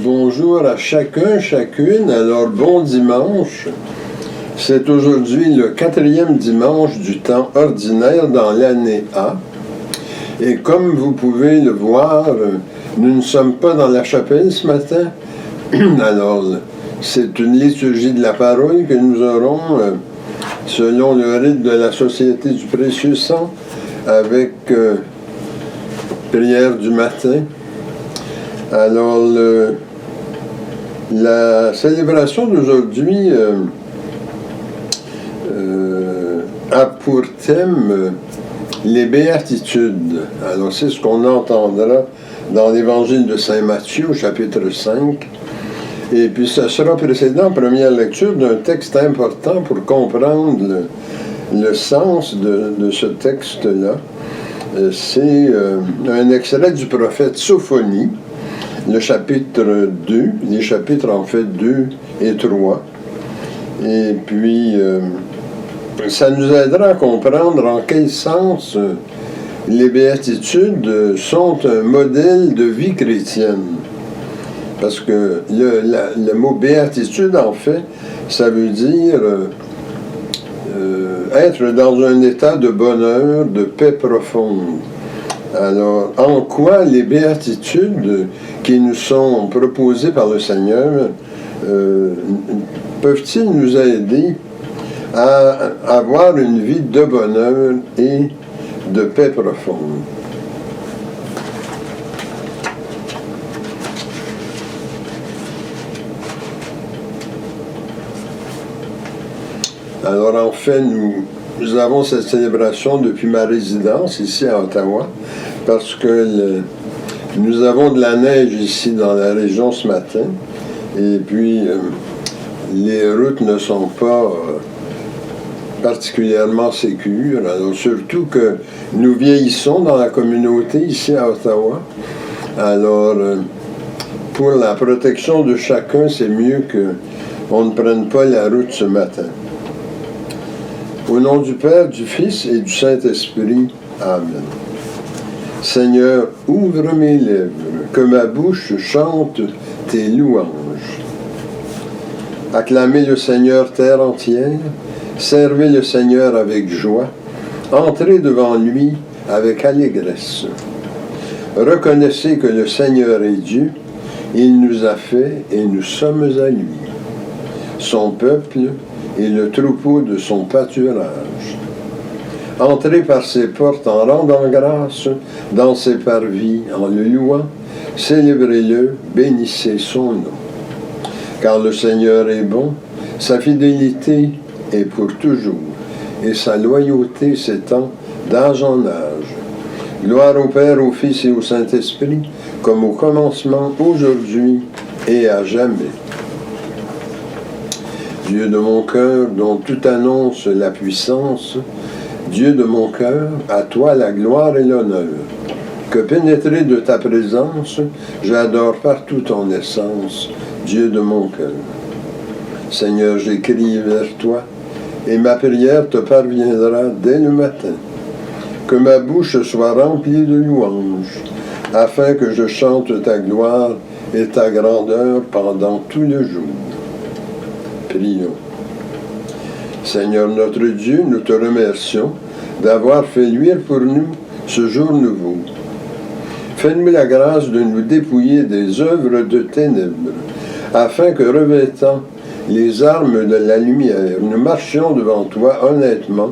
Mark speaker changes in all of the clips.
Speaker 1: Bonjour à chacun, chacune. Alors, bon dimanche. C'est aujourd'hui le 4e dimanche du temps ordinaire dans l'année A. Et comme vous pouvez le voir, nous ne sommes pas dans la chapelle ce matin. Alors, c'est une liturgie de la parole que nous aurons selon le rite de la Société du Précieux Sang avec prière du matin. Alors, la célébration d'aujourd'hui a pour thème les béatitudes. Alors, c'est ce qu'on entendra dans l'évangile de Saint Matthieu, au chapitre 5. Et puis, ce sera précédent en première lecture d'un texte important pour comprendre le sens de ce texte-là. C'est un extrait du prophète Sophonie, le chapitre 2, les chapitres en fait 2 et 3. Et puis, ça nous aidera à comprendre en quel sens les béatitudes sont un modèle de vie chrétienne. Parce que le mot béatitude, en fait, ça veut dire être dans un état de bonheur, de paix profonde. Alors, en quoi les béatitudes qui nous sont proposées par le Seigneur peuvent-ils nous aider à avoir une vie de bonheur et de paix profonde? Alors, en fait, nous avons cette célébration depuis ma résidence ici à Ottawa, parce que nous avons de la neige ici dans la région ce matin, et puis les routes ne sont pas particulièrement sécures. Alors, surtout que nous vieillissons dans la communauté ici à Ottawa. Alors, pour la protection de chacun, c'est mieux qu'on ne prenne pas la route ce matin. Au nom du Père, du Fils et du Saint-Esprit. Amen. Seigneur, ouvre mes lèvres, que ma bouche chante tes louanges. Acclamez le Seigneur terre entière, servez le Seigneur avec joie, entrez devant lui avec allégresse. Reconnaissez que le Seigneur est Dieu, il nous a fait et nous sommes à lui. Son peuple et le troupeau de son pâturage. Entrez par ses portes en rendant grâce, dans ses parvis en le louant, célébrez-le, bénissez son nom. Car le Seigneur est bon, sa fidélité est pour toujours, et sa loyauté s'étend d'âge en âge. Gloire au Père, au Fils et au Saint-Esprit, comme au commencement, aujourd'hui et à jamais. Dieu de mon cœur, dont tout annonce la puissance, Dieu de mon cœur, à toi la gloire et l'honneur. Que pénétré de ta présence, j'adore partout ton essence, Dieu de mon cœur. Seigneur, j'écris vers toi, et ma prière te parviendra dès le matin. Que ma bouche soit remplie de louanges, afin que je chante ta gloire et ta grandeur pendant tout le jour. Prions. Seigneur notre Dieu, nous te remercions d'avoir fait luire pour nous ce jour nouveau. Fais-nous la grâce de nous dépouiller des œuvres de ténèbres, afin que, revêtant les armes de la lumière, nous marchions devant toi honnêtement,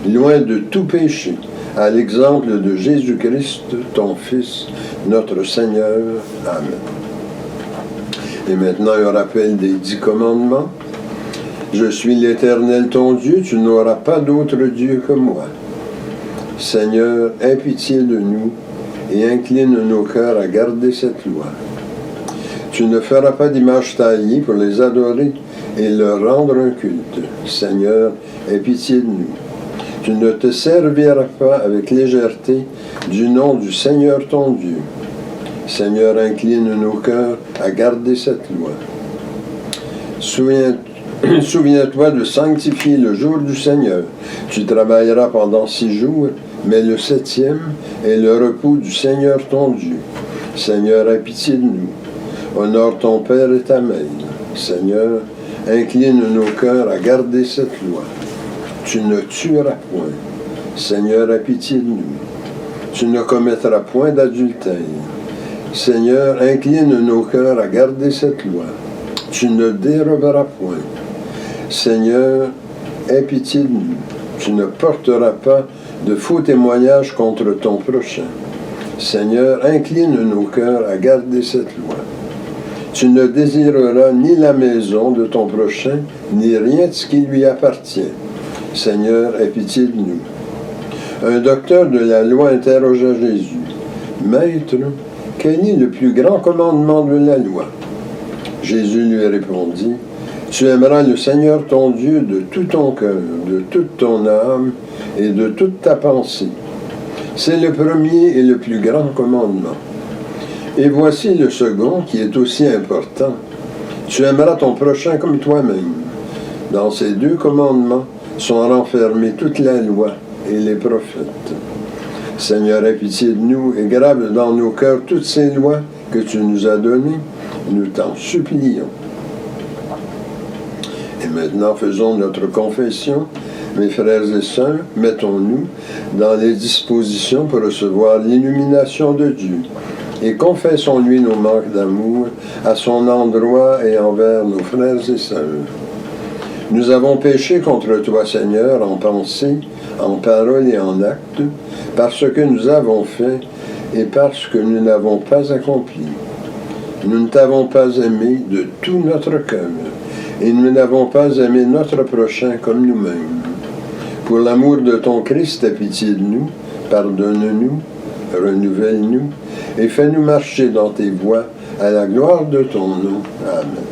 Speaker 1: loin de tout péché, à l'exemple de Jésus-Christ, ton Fils, notre Seigneur. Amen. Et maintenant, un rappel des 10 commandements. Je suis l'Éternel ton Dieu, tu n'auras pas d'autre Dieu que moi. Seigneur, aie pitié de nous et incline nos cœurs à garder cette loi. Tu ne feras pas d'image taillée pour les adorer et leur rendre un culte. Seigneur, aie pitié de nous. Tu ne te serviras pas avec légèreté du nom du Seigneur ton Dieu. Seigneur, incline nos cœurs à garder cette loi. Souviens-toi de sanctifier le jour du Seigneur. Tu travailleras pendant 6 jours, mais le 7e est le repos du Seigneur ton Dieu. Seigneur, aie pitié de nous. Honore ton père et ta mère. Seigneur, incline nos cœurs à garder cette loi. Tu ne tueras point. Seigneur, aie pitié de nous. Tu ne commettras point d'adultère. Seigneur, incline nos cœurs à garder cette loi. Tu ne déroberas point. Seigneur, aie pitié de nous. Tu ne porteras pas de faux témoignages contre ton prochain. Seigneur, incline nos cœurs à garder cette loi. Tu ne désireras ni la maison de ton prochain, ni rien de ce qui lui appartient. Seigneur, aie pitié de nous. Un docteur de la loi interrogea Jésus. Maître, quel est le plus grand commandement de la loi? Jésus lui répondit, tu aimeras le Seigneur ton Dieu de tout ton cœur, de toute ton âme et de toute ta pensée. C'est le premier et le plus grand commandement. Et voici le second qui est aussi important. Tu aimeras ton prochain comme toi-même. Dans ces deux commandements sont renfermés toute la loi et les prophètes. Seigneur, aie pitié de nous et grave dans nos cœurs toutes ces lois que tu nous as données. Nous t'en supplions. Et maintenant, faisons notre confession. Mes frères et sœurs, mettons-nous dans les dispositions pour recevoir l'illumination de Dieu et confessons-lui nos manques d'amour à son endroit et envers nos frères et sœurs. Nous avons péché contre toi, Seigneur, en pensée, en parole et en acte, parce que nous avons fait et parce que nous n'avons pas accompli. Nous ne t'avons pas aimé de tout notre cœur, et nous n'avons pas aimé notre prochain comme nous-mêmes. Pour l'amour de ton Christ, aie pitié de nous, pardonne-nous, renouvelle-nous, et fais-nous marcher dans tes voies à la gloire de ton nom. Amen.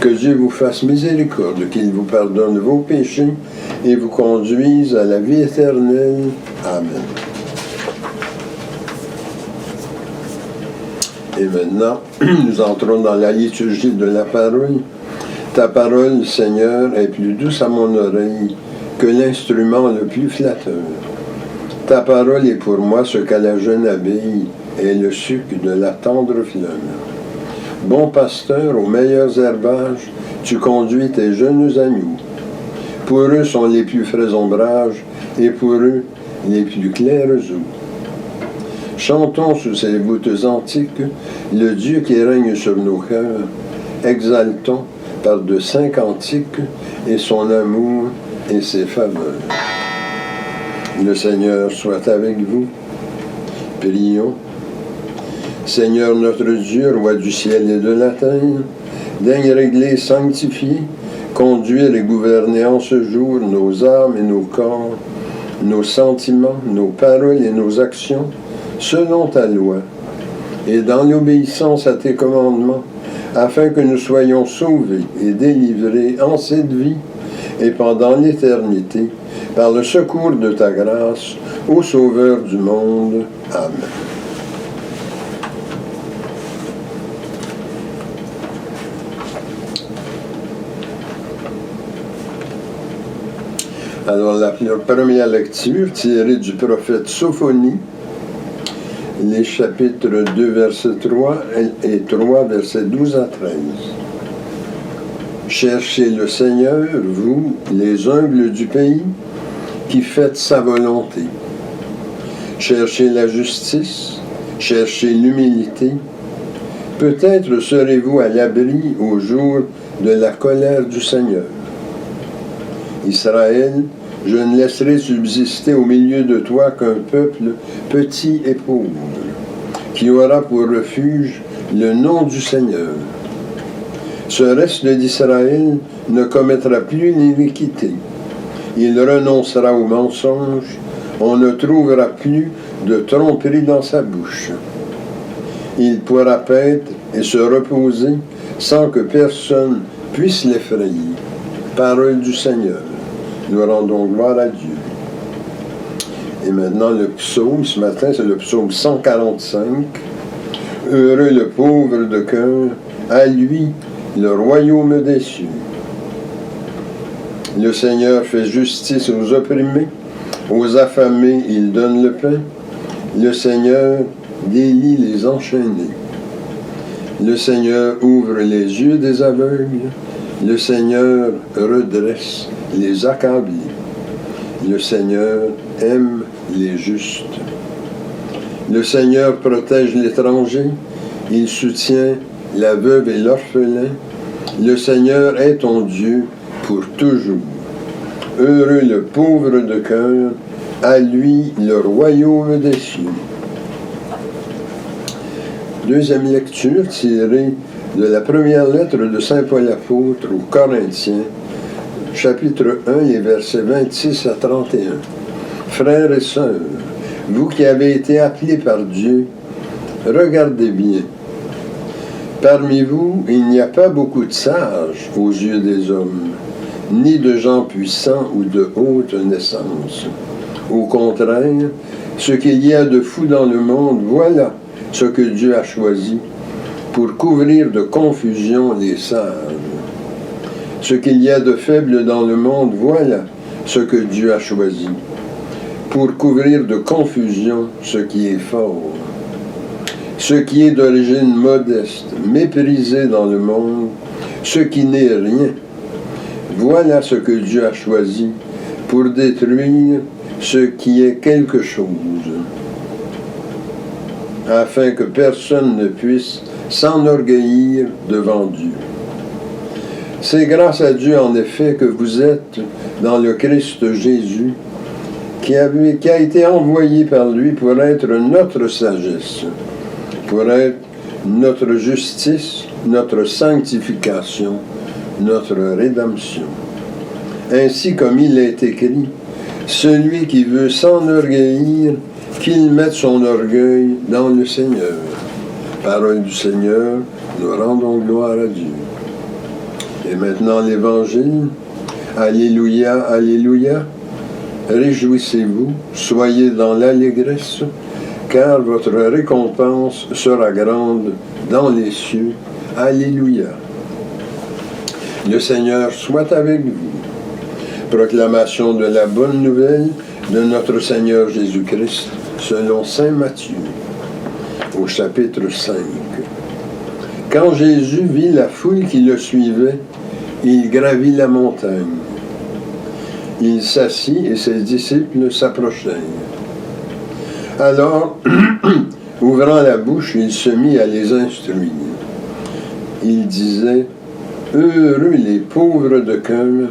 Speaker 1: Que Dieu vous fasse miséricorde, qu'il vous pardonne vos péchés et vous conduise à la vie éternelle. Amen. Et maintenant, nous entrons dans la liturgie de la parole. Ta parole, Seigneur, est plus douce à mon oreille que l'instrument le plus flatteur. Ta parole est pour moi ce qu'à la jeune abeille est le suc de la tendre fleur. Bon pasteur, aux meilleurs herbages, tu conduis tes jeunes agneaux. Pour eux sont les plus frais ombrages, et pour eux les plus clairs eaux. Chantons sous ces voûtes antiques le Dieu qui règne sur nos cœurs. Exaltons par de saints cantiques et son amour et ses faveurs. Le Seigneur soit avec vous. Prions. Seigneur notre Dieu, roi du ciel et de la terre, daigne régler, sanctifier, conduire et gouverner en ce jour nos âmes et nos corps, nos sentiments, nos paroles et nos actions, selon ta loi, et dans l'obéissance à tes commandements, afin que nous soyons sauvés et délivrés en cette vie et pendant l'éternité, par le secours de ta grâce, ô Sauveur du monde. Amen. Alors, la première lecture tirée du prophète Sophonie, les chapitres 2, versets 3 et 3, versets 12 à 13. Cherchez le Seigneur, vous, les humbles du pays, qui faites sa volonté. Cherchez la justice, cherchez l'humilité. Peut-être serez-vous à l'abri au jour de la colère du Seigneur. Israël, je ne laisserai subsister au milieu de toi qu'un peuple petit et pauvre, qui aura pour refuge le nom du Seigneur. Ce reste d'Israël ne commettra plus l'iniquité. Il renoncera au mensonge. On ne trouvera plus de tromperie dans sa bouche. Il pourra paître et se reposer sans que personne puisse l'effrayer. Parole du Seigneur. Nous rendons gloire à Dieu. Et maintenant, le psaume, ce matin, c'est le psaume 145. Heureux le pauvre de cœur, à lui le royaume des cieux. Le Seigneur fait justice aux opprimés, aux affamés il donne le pain. Le Seigneur délie les enchaînés. Le Seigneur ouvre les yeux des aveugles. Le Seigneur redresse les accablés. Le Seigneur aime les justes. Le Seigneur protège l'étranger. Il soutient la veuve et l'orphelin. Le Seigneur est ton Dieu pour toujours. Heureux le pauvre de cœur, à lui le royaume des cieux. Deuxième lecture tirée de la première lettre de Saint Paul apôtre aux Corinthiens, chapitre 1, les versets 26 à 31. Frères et sœurs, vous qui avez été appelés par Dieu, regardez bien. Parmi vous, il n'y a pas beaucoup de sages aux yeux des hommes, ni de gens puissants ou de haute naissance. Au contraire, ce qu'il y a de fou dans le monde, voilà ce que Dieu a choisi pour couvrir de confusion les sages. Ce qu'il y a de faible dans le monde, voilà ce que Dieu a choisi pour couvrir de confusion ce qui est fort. Ce qui est d'origine modeste, méprisé dans le monde, ce qui n'est rien, voilà ce que Dieu a choisi pour détruire ce qui est quelque chose, afin que personne ne puisse s'enorgueillir devant Dieu. C'est grâce à Dieu, en effet, que vous êtes dans le Christ Jésus, qui a été envoyé par lui pour être notre sagesse, pour être notre justice, notre sanctification, notre rédemption. Ainsi comme il est écrit, celui qui veut s'enorgueillir, qu'il mette son orgueil dans le Seigneur. Parole du Seigneur, nous rendons gloire à Dieu. Et maintenant l'Évangile. Alléluia, Alléluia. Réjouissez-vous, soyez dans l'allégresse, car votre récompense sera grande dans les cieux. Alléluia. Le Seigneur soit avec vous. Proclamation de la bonne nouvelle de notre Seigneur Jésus-Christ, selon saint Matthieu, au chapitre 5. Quand Jésus vit la foule qui le suivait, il gravit la montagne. Il s'assit et ses disciples s'approchèrent. Alors, ouvrant la bouche, il se mit à les instruire. Il disait, « Heureux les pauvres de cœur,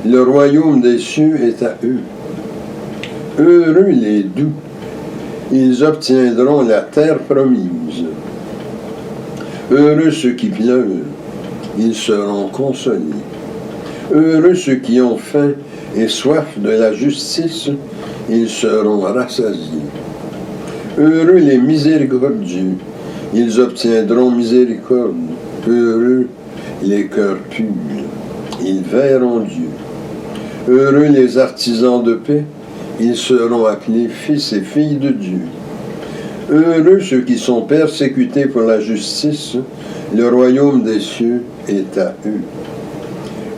Speaker 1: le royaume des cieux est à eux. Heureux les doux, ils obtiendront la terre promise. Heureux ceux qui pleurent, ils seront consolés. Heureux ceux qui ont faim et soif de la justice, ils seront rassasiés. Heureux les miséricordieux, ils obtiendront miséricorde. Heureux les cœurs purs, ils verront Dieu. Heureux les artisans de paix, ils seront appelés fils et filles de Dieu. Heureux ceux qui sont persécutés pour la justice, le royaume des cieux est à eux.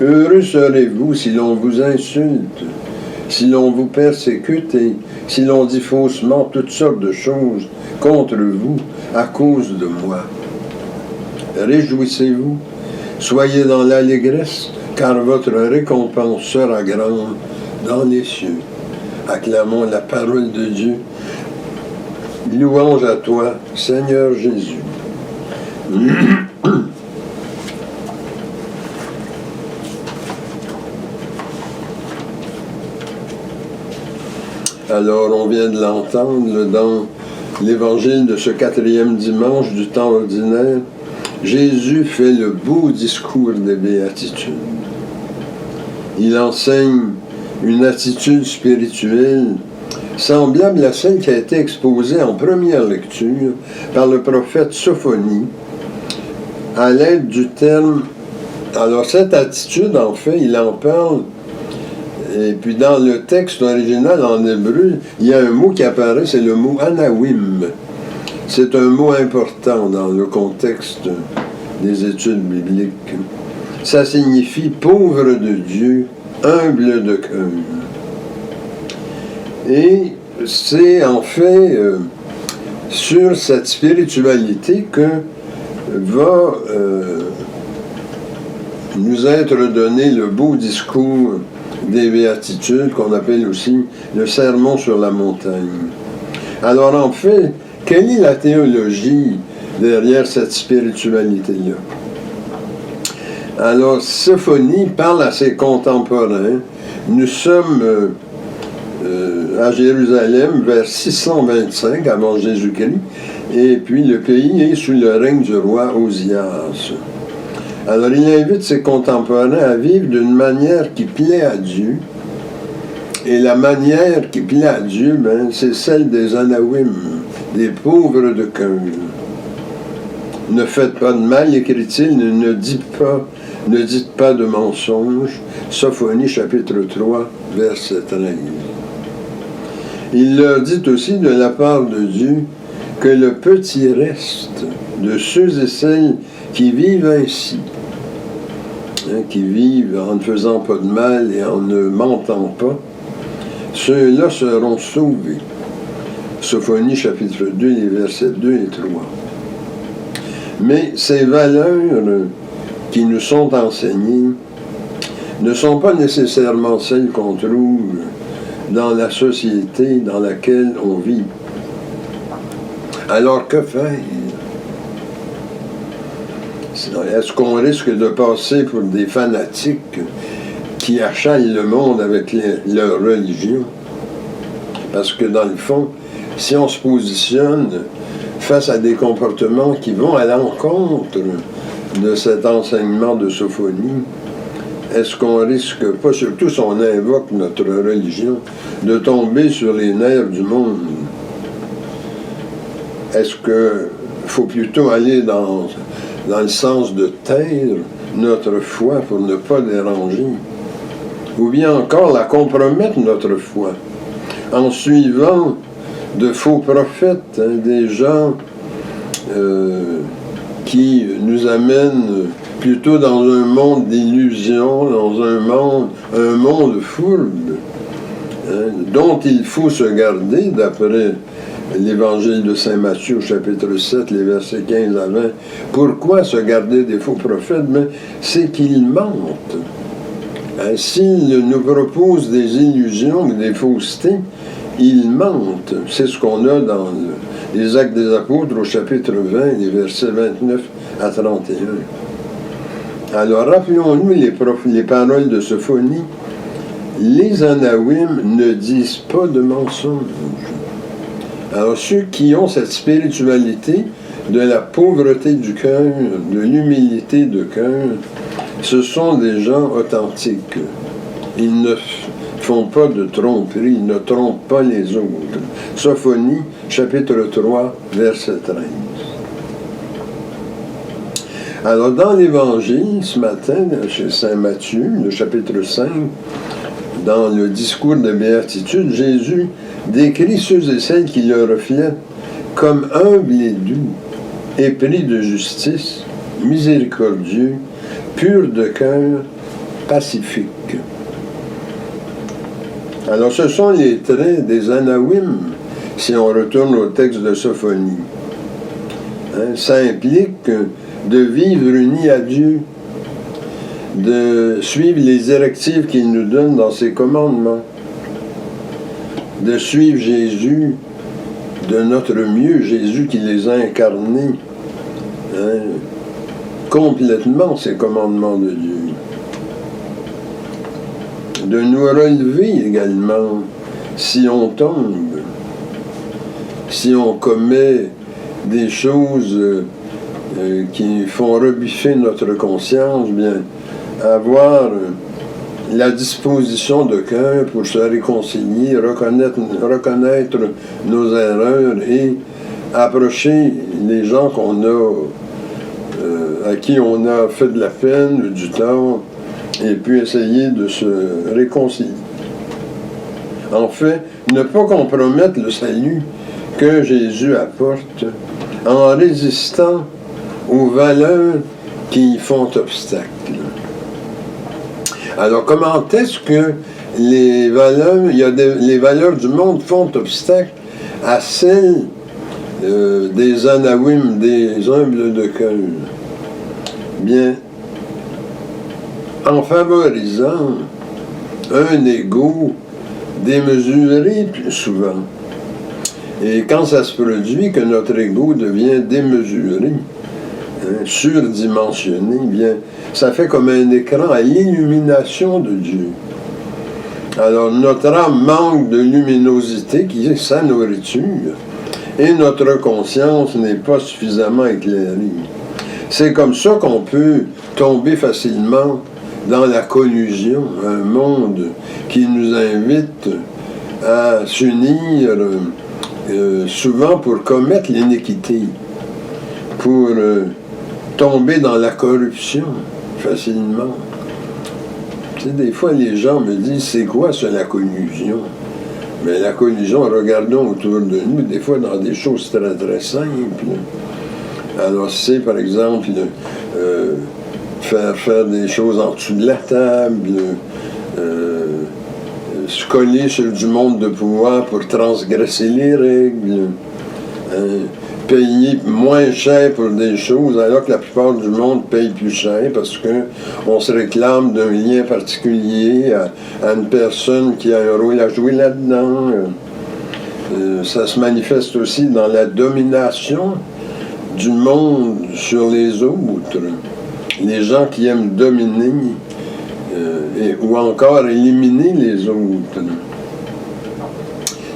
Speaker 1: Heureux serez-vous si l'on vous insulte, si l'on vous persécute et si l'on dit faussement toutes sortes de choses contre vous à cause de moi. Réjouissez-vous, soyez dans l'allégresse, car votre récompense sera grande dans les cieux. Acclamons la parole de Dieu. Louange à toi, Seigneur Jésus. Alors, on vient de l'entendre dans l'évangile de ce 4e dimanche du temps ordinaire. Jésus fait le beau discours des béatitudes. Il enseigne une attitude spirituelle semblable à celle qui a été exposée en première lecture par le prophète Sophonie, à l'aide du terme. Alors cette attitude, en fait, il en parle, et puis dans le texte original en hébreu, il y a un mot qui apparaît, c'est le mot anawim. C'est un mot important dans le contexte des études bibliques. Ça signifie pauvre de Dieu, humble de cœur. Et c'est en fait sur cette spiritualité que va nous être donné le beau discours des béatitudes qu'on appelle aussi le sermon sur la montagne. Alors en fait, quelle est la théologie derrière cette spiritualité-là? Alors, Sophonie parle à ses contemporains. Nous sommes à Jérusalem vers 625 avant Jésus-Christ, et puis le pays est sous le règne du roi Osias. Alors, il invite ses contemporains à vivre d'une manière qui plaît à Dieu. Et la manière qui plaît à Dieu, c'est celle des Anawim, des pauvres de cœur. Ne faites pas de mal, écrit-il, ne dites pas de mensonges. Sophonie, chapitre 3, verset 13. Il leur dit aussi de la part de Dieu que le petit reste de ceux et celles qui vivent ainsi, qui vivent en ne faisant pas de mal et en ne mentant pas, ceux-là seront sauvés. Sophonie, chapitre 2, les versets 2 et 3. Mais ces valeurs qui nous sont enseignées ne sont pas nécessairement celles qu'on trouve dans la société dans laquelle on vit. Alors que faire? Est-ce qu'on risque de passer pour des fanatiques qui achalent le monde avec leur religion? Parce que dans le fond, si on se positionne face à des comportements qui vont à l'encontre de cet enseignement de Sophonie, est-ce qu'on risque pas, surtout si on invoque notre religion, de tomber sur les nerfs du monde? Est-ce qu'il faut plutôt aller dans le sens de taire notre foi pour ne pas déranger? Ou bien encore la compromettre, notre foi, en suivant de faux prophètes, des gens qui nous amènent plutôt dans un monde d'illusions, dans un monde fourbe, dont il faut se garder, d'après l'Évangile de Saint Matthieu, chapitre 7, les versets 15 à 20. Pourquoi se garder des faux prophètes? C'est qu'ils mentent. S'ils nous proposent des illusions, des faussetés, ils mentent. C'est ce qu'on a dans les Actes des Apôtres au chapitre 20, les versets 29 à 31. Alors, rappelons-nous les paroles de Sophonie. Les Anawim ne disent pas de mensonges. Alors, ceux qui ont cette spiritualité de la pauvreté du cœur, de l'humilité de cœur, ce sont des gens authentiques. Ils ne font pas de tromperie, ils ne trompent pas les autres. Sophonie, chapitre 3, verset 13. Alors, dans l'Évangile, ce matin, chez Saint Matthieu, le chapitre 5, dans le discours de béatitude, Jésus décrit ceux et celles qui le reflètent comme humbles et doux, épris de justice, miséricordieux, purs de cœur, pacifiques. Alors, ce sont les traits des Anawim, si on retourne au texte de Sophonie. Ça implique de vivre unis à Dieu, de suivre les directives qu'il nous donne dans ses commandements, de suivre Jésus de notre mieux, Jésus qui les a incarnés complètement, ces commandements de Dieu. De nous relever également si on tombe, si on commet des choses qui font rebuffer notre conscience, bien avoir la disposition de cœur pour se réconcilier, reconnaître nos erreurs et approcher les gens à qui on a fait de la peine, du tort, et puis essayer de se réconcilier. En fait, ne pas compromettre le salut que Jésus apporte en résistant aux valeurs qui y font obstacle. Alors, comment est-ce que les valeurs du monde font obstacle à celles des Anawim, des humbles de cœur. Bien, en favorisant un ego démesuré plus souvent. Et quand ça se produit que notre ego devient démesuré, surdimensionné, bien, ça fait comme un écran à l'illumination de Dieu. Alors notre âme manque de luminosité qui est sa nourriture et notre conscience n'est pas suffisamment éclairée. C'est comme ça qu'on peut tomber facilement dans la collusion, un monde qui nous invite à s'unir souvent pour commettre l'iniquité, pour tomber dans la corruption facilement. Tu sais, des fois, les gens me disent, c'est quoi ça, la collusion? Mais la collusion, regardons autour de nous, des fois dans des choses très, très simples. Alors, c'est, par exemple, faire des choses en dessous de la table, se coller sur du monde de pouvoir pour transgresser les règles, payer moins cher pour des choses, alors que la plupart du monde paye plus cher parce qu'on se réclame d'un lien particulier à une personne qui a un rôle à jouer là-dedans. Ça se manifeste aussi dans la domination du monde sur les autres. Les gens qui aiment dominer ou encore éliminer les autres.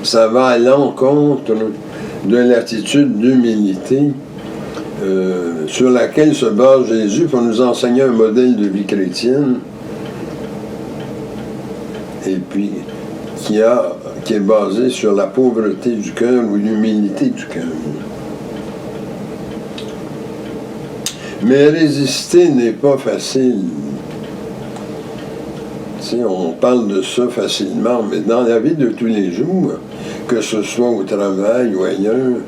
Speaker 1: Ça va à l'encontre de l'attitude d'humilité sur laquelle se base Jésus pour nous enseigner un modèle de vie chrétienne et puis qui est basé sur la pauvreté du cœur ou l'humilité du cœur. Mais résister n'est pas facile. Tu sais, on parle de ça facilement, mais dans la vie de tous les jours, que ce soit au travail ou ailleurs,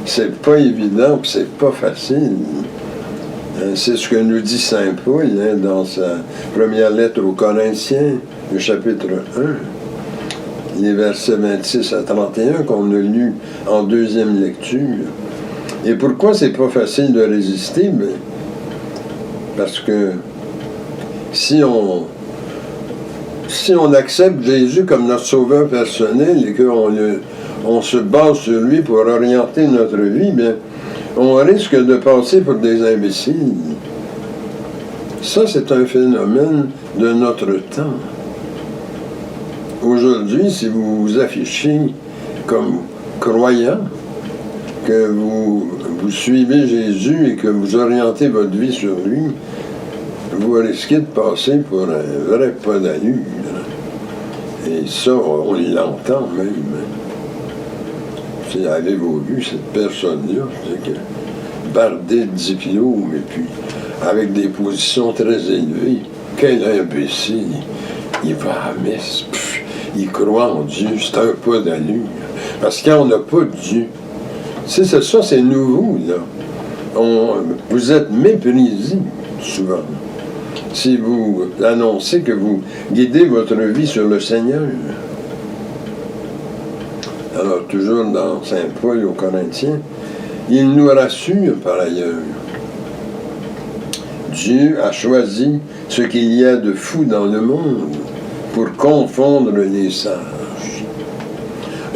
Speaker 1: c'est pas évident, puis c'est pas facile. C'est ce que nous dit saint Paul dans sa première lettre aux Corinthiens, le chapitre 1, les versets 26 à 31 qu'on a lus en deuxième lecture. Et pourquoi c'est pas facile de résister? Ben, parce que si on accepte Jésus comme notre sauveur personnel et qu'on se base sur lui pour orienter notre vie, bien, on risque de passer pour des imbéciles. Ça, c'est un phénomène de notre temps. Aujourd'hui, si vous vous affichez comme croyant, que vous suivez Jésus et que vous orientez votre vie sur lui, vous risquez de passer pour un vrai pas d'allure. Et ça, on l'entend même. Avez-vous vu cette personne-là, bardée de diplômes et puis avec des positions très élevées? Quel imbécile! Il va à la messe, il croit en Dieu, c'est un pas d'allure. Parce qu'on n'a pas de Dieu. C'est ça, c'est nouveau, là. Vous êtes méprisés, souvent, si vous annoncez que vous guidez votre vie sur le Seigneur. Alors, toujours dans saint Paul aux Corinthiens, il nous rassure par ailleurs. Dieu a choisi ce qu'il y a de fou dans le monde pour confondre les sages.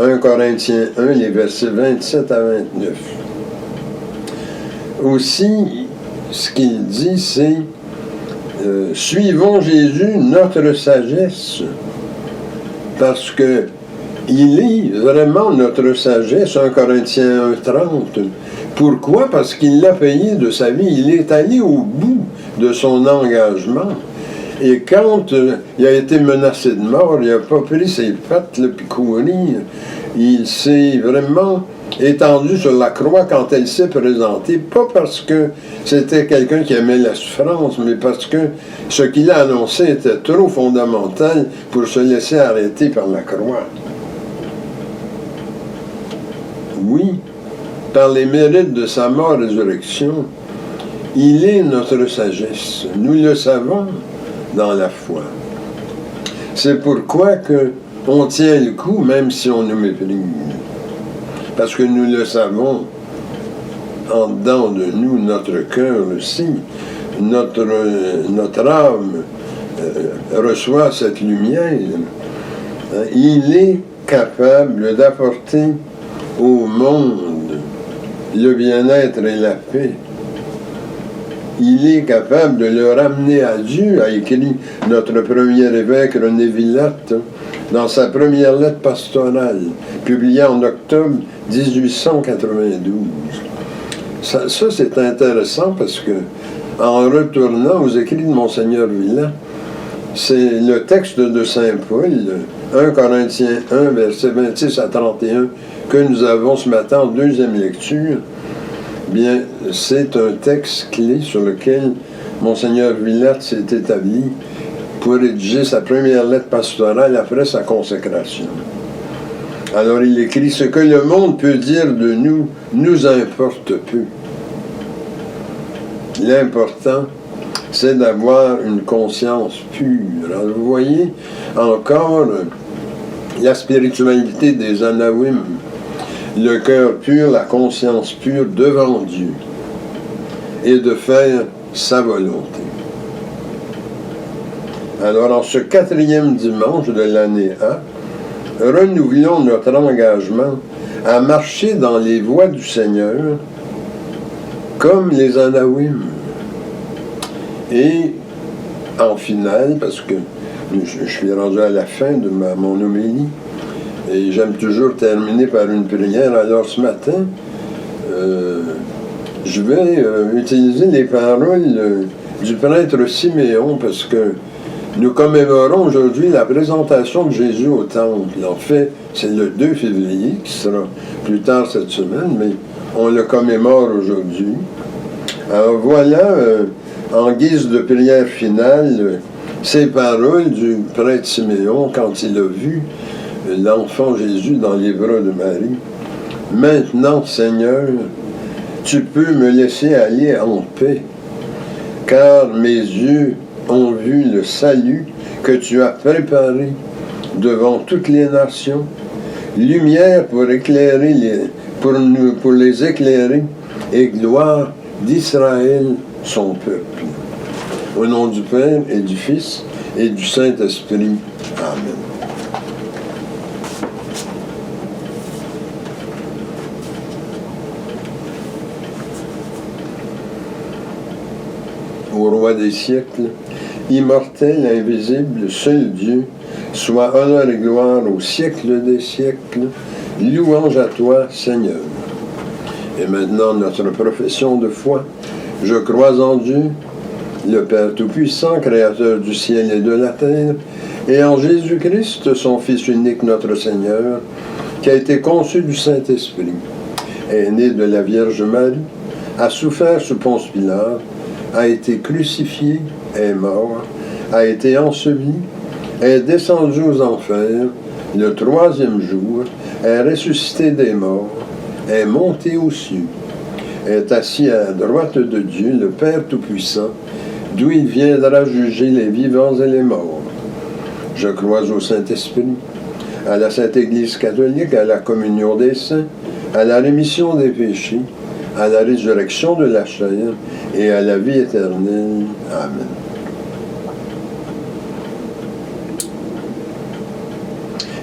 Speaker 1: 1 Corinthiens 1, les versets 27 à 29. Aussi, ce qu'il dit, c'est suivons Jésus, notre sagesse, parce que il est vraiment notre sagesse, 1 Corinthiens 1, 30. Pourquoi? Parce qu'il l'a payé de sa vie. Il est allé au bout de son engagement. Et quand il a été menacé de mort, il n'a pas pris ses pattes puis courir. Il s'est vraiment étendu sur la croix quand elle s'est présentée, pas parce que c'était quelqu'un qui aimait la souffrance, mais parce que ce qu'il a annoncé était trop fondamental pour se laisser arrêter par la croix. Oui, par les mérites de sa mort et résurrection, il est notre sagesse. Nous le savons dans la foi. C'est pourquoi on tient le coup, même si on nous méprise. Parce que nous le savons en dedans de nous, notre cœur aussi, notre âme reçoit cette lumière, il est capable d'apporter au monde le bien-être et la paix. Il est capable de le ramener à Dieu, a écrit notre premier évêque René Villette dans sa première lettre pastorale, publiée en octobre 1892. Ça c'est intéressant parce que, en retournant aux écrits de Monseigneur Villette, c'est le texte de Saint Paul, 1 Corinthiens 1, versets 26 à 31, que nous avons ce matin en deuxième lecture. Bien, c'est un texte clé sur lequel Monseigneur Villette s'est établi pour rédiger sa première lettre pastorale après sa consécration. Alors il écrit « Ce que le monde peut dire de nous nous importe peu. L'important, c'est d'avoir une conscience pure. » Alors vous voyez encore la spiritualité des Anawim, le cœur pur, la conscience pure devant Dieu, et de faire sa volonté. Alors, en ce 4e dimanche de l'année A, renouvelons notre engagement à marcher dans les voies du Seigneur comme les Anawim. Et en finale, parce que je suis rendu à la fin de mon homélie, et j'aime toujours terminer par une prière. Alors ce matin, je vais utiliser les paroles du prêtre Siméon, parce que nous commémorons aujourd'hui la présentation de Jésus au temple. En fait, c'est le 2 février, qui sera plus tard cette semaine, mais on le commémore aujourd'hui. Alors voilà, en guise de prière finale, ces paroles du prêtre Siméon quand il a vu l'enfant Jésus dans les bras de Marie. « Maintenant, Seigneur, tu peux me laisser aller en paix, car mes yeux ont vu le salut que tu as préparé devant toutes les nations, lumière pour éclairer pour les éclairer, et gloire d'Israël, son peuple. Au nom du Père et du Fils et du Saint-Esprit. Amen. Au roi des siècles, immortel, invisible, seul Dieu, soit honneur et gloire au siècle des siècles. Louange à toi, Seigneur. Et maintenant, notre profession de foi. Je crois en Dieu, le Père Tout-Puissant, Créateur du ciel et de la terre, et en Jésus-Christ, son Fils unique, notre Seigneur, qui a été conçu du Saint-Esprit, est né de la Vierge Marie, a souffert sous Ponce Pilate, a été crucifié, est mort, a été enseveli, est descendu aux enfers, le 3e jour, est ressuscité des morts, est monté aux cieux, est assis à la droite de Dieu, le Père Tout-Puissant, d'où il viendra juger les vivants et les morts. Je crois au Saint-Esprit, à la Sainte Église catholique, à la communion des saints, à la rémission des péchés, à la résurrection de la chair et à la vie éternelle. Amen.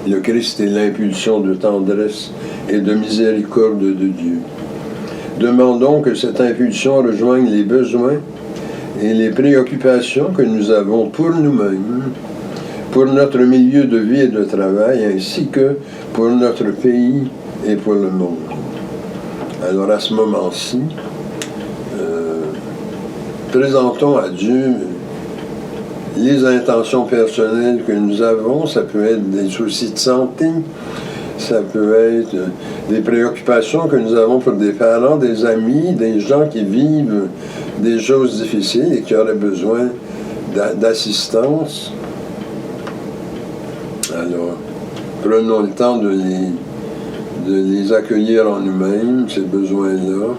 Speaker 1: Le Christ est l'impulsion de tendresse et de miséricorde de Dieu. Demandons que cette impulsion rejoigne les besoins et les préoccupations que nous avons pour nous-mêmes, pour notre milieu de vie et de travail, ainsi que pour notre pays et pour le monde. Alors à ce moment-ci, présentons à Dieu les intentions personnelles que nous avons. Ça peut être des soucis de santé, ça peut être des préoccupations que nous avons pour des parents, des amis, des gens qui vivent des choses difficiles et qui auraient besoin d'assistance. Alors, prenons le temps de les accueillir en nous-mêmes, ces besoins-là,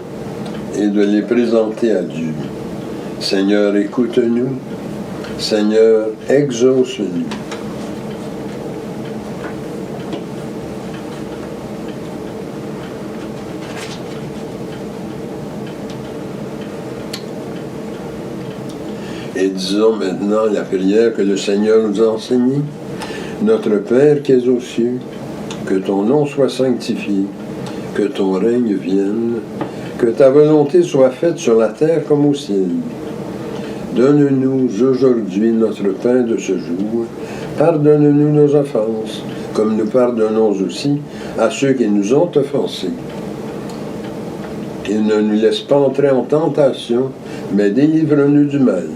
Speaker 1: et de les présenter à Dieu. Seigneur, écoute-nous. Seigneur, exauce-nous. Et disons maintenant la prière que le Seigneur nous a enseignée. Notre Père qui es aux cieux, que ton nom soit sanctifié, que ton règne vienne, que ta volonté soit faite sur la terre comme au ciel. Donne-nous aujourd'hui notre pain de ce jour. Pardonne-nous nos offenses, comme nous pardonnons aussi à ceux qui nous ont offensés. Et ne nous laisse pas entrer en tentation, mais délivre-nous du mal.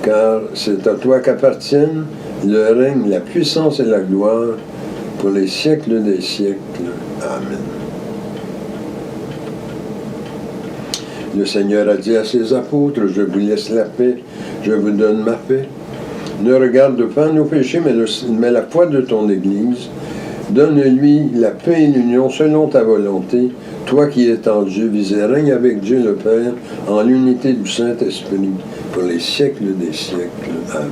Speaker 1: Car c'est à toi qu'appartiennent le règne, la puissance et la gloire pour les siècles des siècles. Amen. Le Seigneur a dit à ses apôtres, je vous laisse la paix, je vous donne ma paix. Ne regarde pas nos péchés, mais la foi de ton Église. Donne-lui la paix et l'union selon ta volonté, toi qui es en Dieu, vis et règne avec Dieu le Père, en l'unité du Saint-Esprit, pour les siècles des siècles. Amen.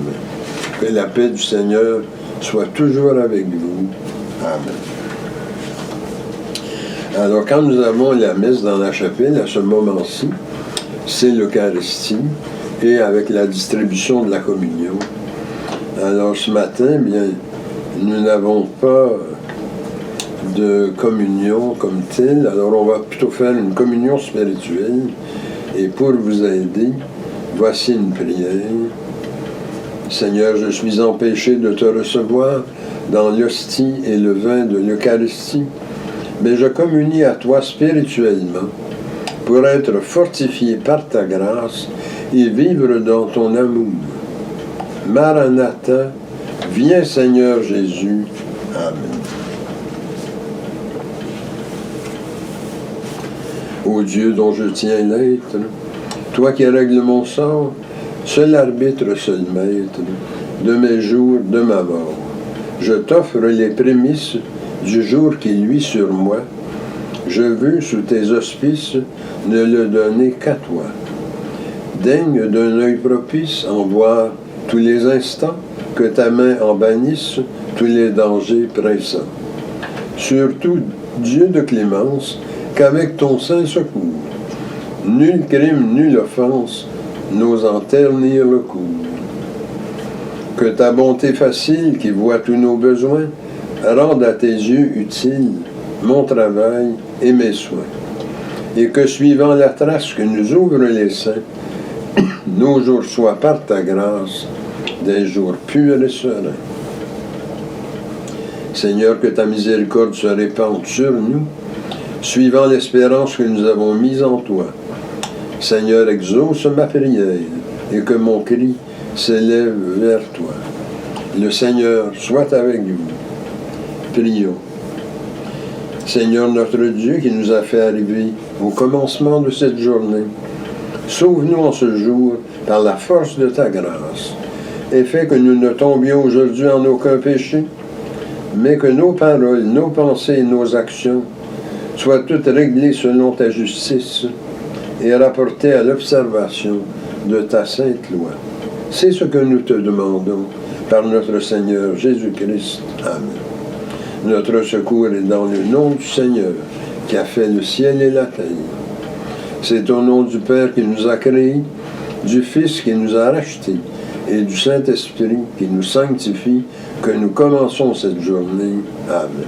Speaker 1: Que la paix du Seigneur soit toujours avec vous. Amen. Alors, quand nous avons la messe dans la chapelle, à ce moment-ci, c'est l'Eucharistie, et avec la distribution de la communion. Alors, ce matin, bien, nous n'avons pas de communion comme telle, alors on va plutôt faire une communion spirituelle, et pour vous aider, voici une prière. Seigneur, je suis empêché de te recevoir dans l'hostie et le vin de l'Eucharistie, mais je communie à toi spirituellement pour être fortifié par ta grâce et vivre dans ton amour. Maranatha, viens Seigneur Jésus. Amen. Ô Dieu dont je tiens l'être, toi qui règles mon sort, seul arbitre, seul maître, de mes jours, de ma mort, je t'offre les prémices du jour qui luit sur moi. Je veux, sous tes auspices, ne le donner qu'à toi. Daigne d'un œil propice en voir tous les instants, que ta main en bannisse tous les dangers pressants. Surtout, Dieu de clémence, qu'avec ton saint secours, nul crime, nulle offense n'ose en ternir le cours. Que ta bonté facile, qui voit tous nos besoins, rende à tes yeux utile mon travail et mes soins. Et que, suivant la trace que nous ouvrent les saints, nos jours soient par ta grâce des jours purs et sereins. Seigneur, que ta miséricorde se répande sur nous, suivant l'espérance que nous avons mise en toi. Seigneur, exauce ma prière, et que mon cri s'élève vers toi. Le Seigneur soit avec vous. Prions. Seigneur notre Dieu, qui nous a fait arriver au commencement de cette journée, sauve-nous en ce jour par la force de ta grâce, et fais que nous ne tombions aujourd'hui en aucun péché, mais que nos paroles, nos pensées et nos actions soient toutes réglées selon ta justice et rapportées à l'observation de ta sainte loi. C'est ce que nous te demandons par notre Seigneur Jésus-Christ. Amen. Notre secours est dans le nom du Seigneur, qui a fait le ciel et la terre. C'est au nom du Père qui nous a créés, du Fils qui nous a rachetés, et du Saint-Esprit qui nous sanctifie, que nous commençons cette journée. Amen.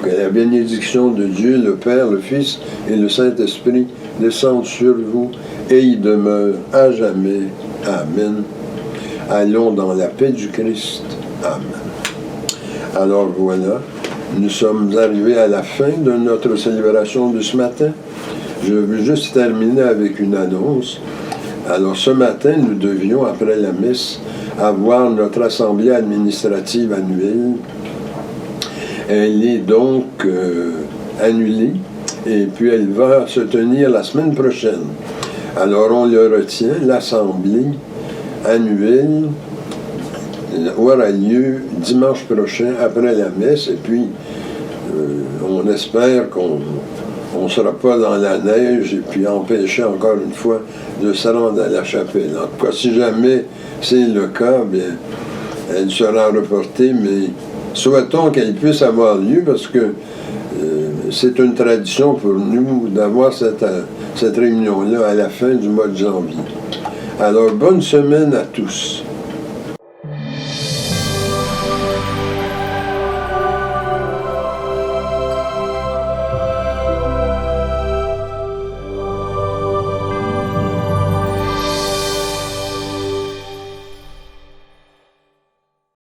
Speaker 1: Que la bénédiction de Dieu, le Père, le Fils et le Saint-Esprit descendent sur vous et y demeurent à jamais. Amen. Allons dans la paix du Christ. Amen. Alors voilà, nous sommes arrivés à la fin de notre célébration de ce matin. Je veux juste terminer avec une annonce. Alors ce matin, nous devions, après la messe, avoir notre assemblée administrative annuelle. Elle est donc annulée et puis elle va se tenir la semaine prochaine. Alors on le retient, l'assemblée annuelle aura lieu dimanche prochain après la messe et puis on espère qu'on ne sera pas dans la neige et puis empêcher encore une fois de se rendre à la chapelle. En tout cas, si jamais c'est le cas, bien, elle sera reportée, mais souhaitons qu'elle puisse avoir lieu parce que c'est une tradition pour nous d'avoir cette réunion-là à la fin du mois de janvier. Alors, bonne semaine à tous.